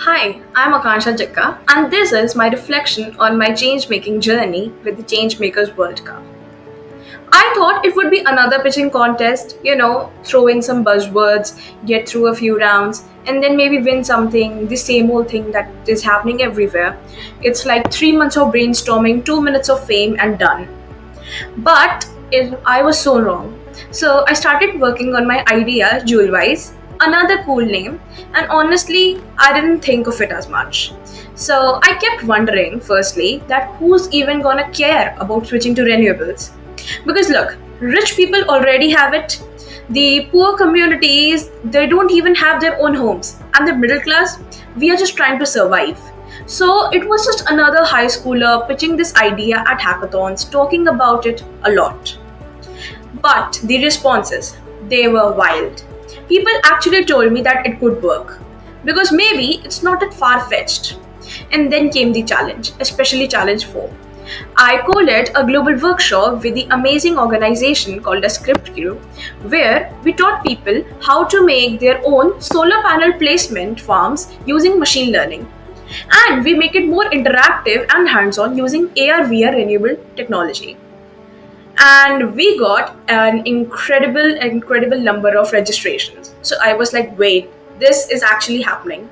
Hi, I'm Akansha Jakka, and this is my reflection on my change making journey with the Changemakers World Cup. I thought it would be another pitching contest, throw in some buzzwords, get through a few rounds, and then maybe win something, the same old thing that is happening everywhere. It's like 3 months of brainstorming, 2 minutes of fame, and done. I was so wrong. So I started working on my idea, Jewelwise, another cool name, and honestly, I didn't think of it as much. So I kept wondering, firstly, that who's even gonna care about switching to renewables? Because look, rich people already have it. The poor communities, they don't even have their own homes. And the middle class, we are just trying to survive. So it was just another high schooler pitching this idea at hackathons, talking about it a lot. But the responses, they were wild. People actually told me that it could work. Because maybe it's not that far fetched. And then came the challenge, especially challenge 4. I co-led a global workshop with the amazing organization called a Script Crew, where we taught people how to make their own solar panel placement farms using machine learning. And we make it more interactive and hands-on using AR/VR renewable technology. And we got an incredible number of registrations. So I was like, wait, this is actually happening.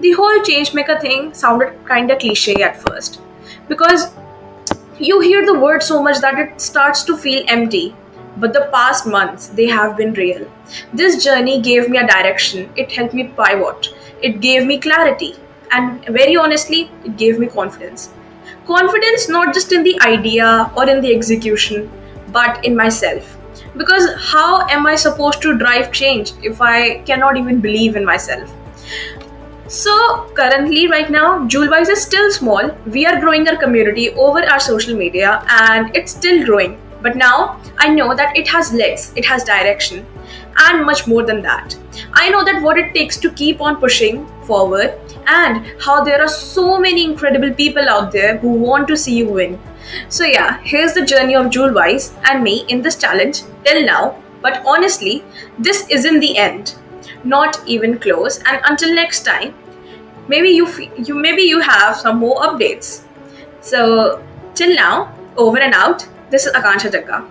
The whole changemaker thing sounded kind of cliche at first because you hear the word so much that it starts to feel empty. But the past months, they have been real. This journey gave me a direction, it helped me pivot, it gave me clarity, and very honestly, it gave me confidence. Confidence not just in the idea or in the execution, but in myself. Because how am I supposed to drive change if I cannot even believe in myself? So currently, right now, Julewise is still small. We are growing our community over our social media, and it's still growing. But now I know that it has legs, it has direction, and much more than that. I know that what it takes to keep on pushing forward, and how there are so many incredible people out there who want to see you win. So yeah, here's the journey of Julewise and me in this challenge till now. But honestly, this isn't the end. Not even close. And until next time, maybe you have some more updates. So till now, over and out. This is Akansha Jakka.